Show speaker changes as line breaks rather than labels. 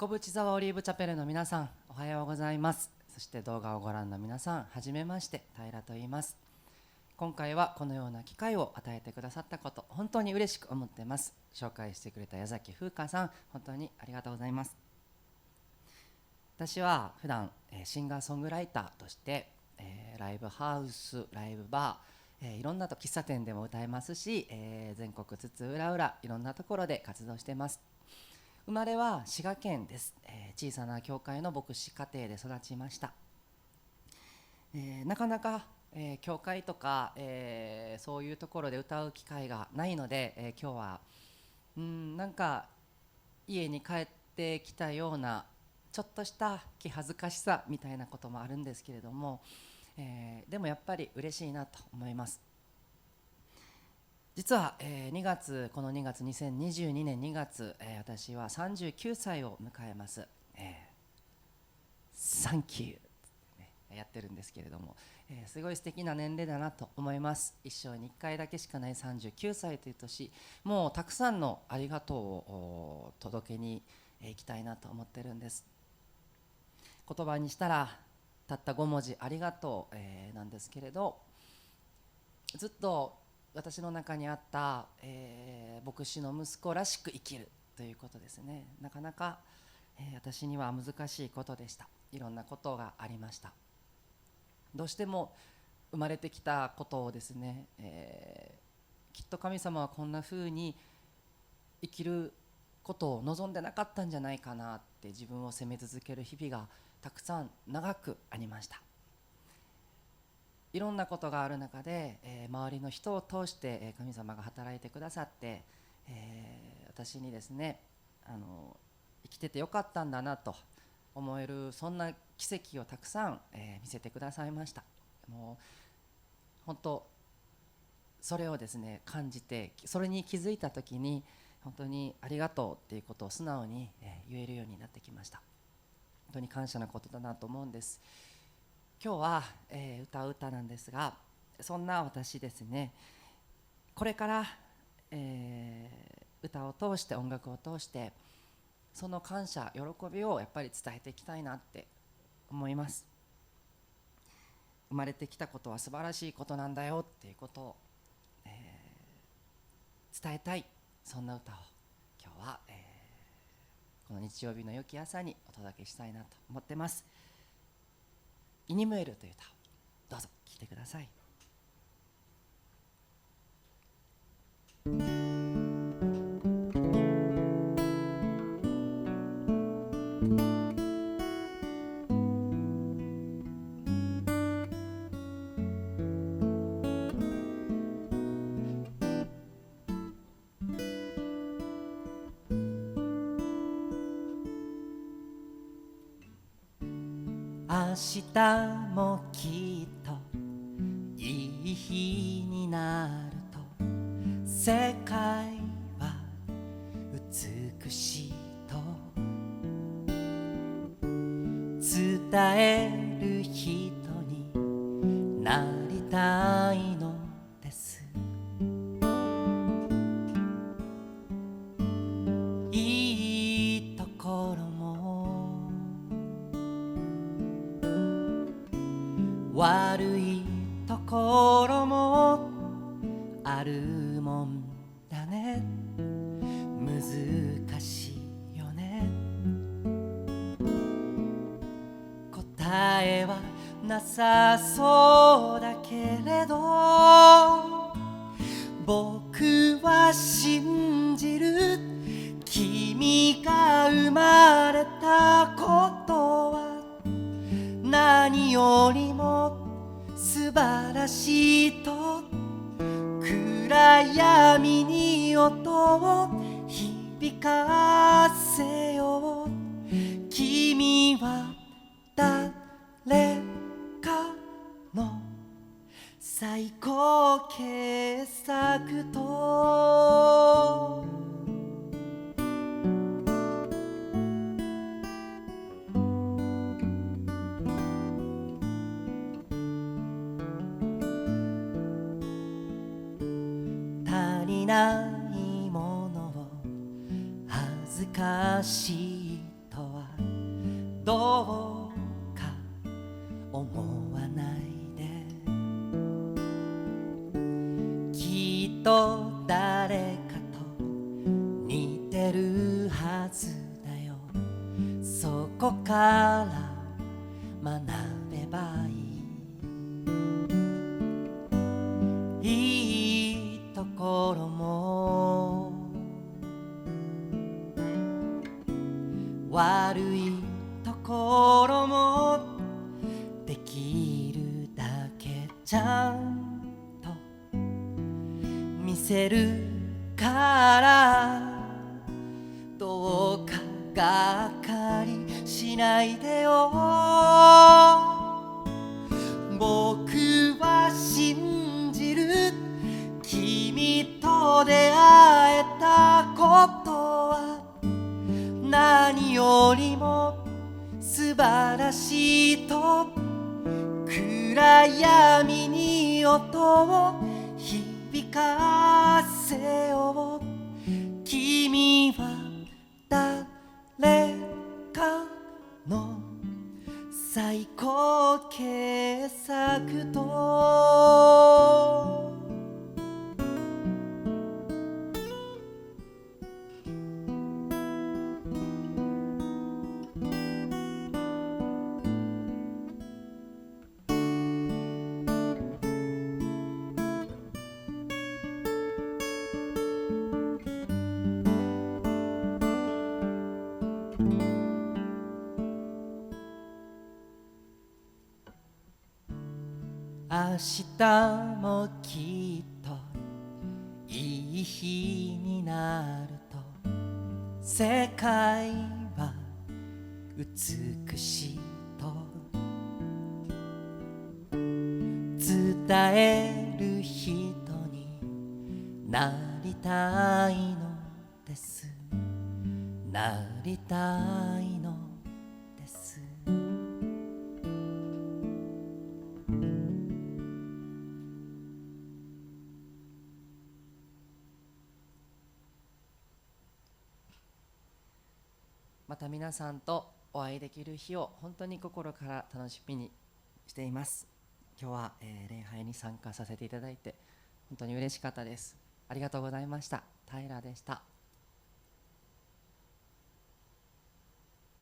小淵沢オリーブチャペルの皆さん、おはようございます。そして動画をご覧の皆さん、はじめまして。平と言います。今回はこのような機会を与えてくださったこと、本当に嬉しく思っています。紹介してくれた矢崎風花さん、本当にありがとうございます。私は普段シンガーソングライターとしてライブハウス、ライブバー、いろんな喫茶店でも歌えますし、全国津々浦々いろんなところで活動しています。生まれは滋賀県です。小さな教会の牧師家庭で育ちました。なかなか教会とかそういうところで歌う機会がないので、今日はなんか家に帰ってきたようなちょっとした気恥ずかしさみたいなこともあるんですけれども、でもやっぱり嬉しいなと思います。実は、この2月2022年2月、私は39歳を迎えます。サンキューってやってるんですけれども、すごい素敵な年齢だなと思います。一生に1回だけしかない39歳という年、もうたくさんのありがとうを届けに行きたいなと思ってるんです。言葉にしたらたった5文字ありがとう、なんですけれど、ずっと私の中にあった、牧師の息子らしく生きるということですね。なかなか、私には難しいことでした。いろんなことがありました。どうしても生まれてきたことをですね、きっと神様はこんな風に生きることを望んでなかったんじゃないかなって自分を責め続ける日々がたくさん長くありました。いろんなことがある中で、周りの人を通して、神様が働いてくださって、私にですね、生きててよかったんだなと思える、そんな奇跡をたくさん、見せてくださいました。もう本当それをですね感じて、それに気づいた時に本当にありがとうっていうことを素直に、言えるようになってきました。本当に感謝なことだなと思うんです。今日は、歌う歌なんですが、そんな私ですね、これから、歌を通して音楽を通してその感謝喜びをやっぱり伝えていきたいなって思います。生まれてきたことは素晴らしいことなんだよっていうことを、伝えたい、そんな歌を今日は、この日曜日の良き朝にお届けしたいなと思ってます。イニムエルという歌をどうぞ聴いてください。明日もきっといい日になると、世界は美しいと伝える人になりたいのです。いいところも悪いところもあるもんだね。難しいよね。答えはなさそうだけれど、僕は信じる。君が生まれたことは何よりも素晴らしいと、暗闇に音を響かせよう。君は誰かの最高傑作と足りないものを恥ずかしいとはどうか思わないで、きっと誰かと似てるはずだよ。そこから学べばいい、いいところも悪いところもできるだけちゃんと見せるから、どうかがっかりしないでよ。僕は信じる、君と出会えたことは何よりも素晴らしいと、暗闇に音を響かせよう。君は誰かの最高傑作と、明日もきっといい日になると、世界は美しいと伝える人になりたいのです、なりたいのです。また皆さんとお会いできる日を本当に心から楽しみにしています。今日は、礼拝に参加させていただいて本当に嬉しかったです。ありがとうございました。平でした。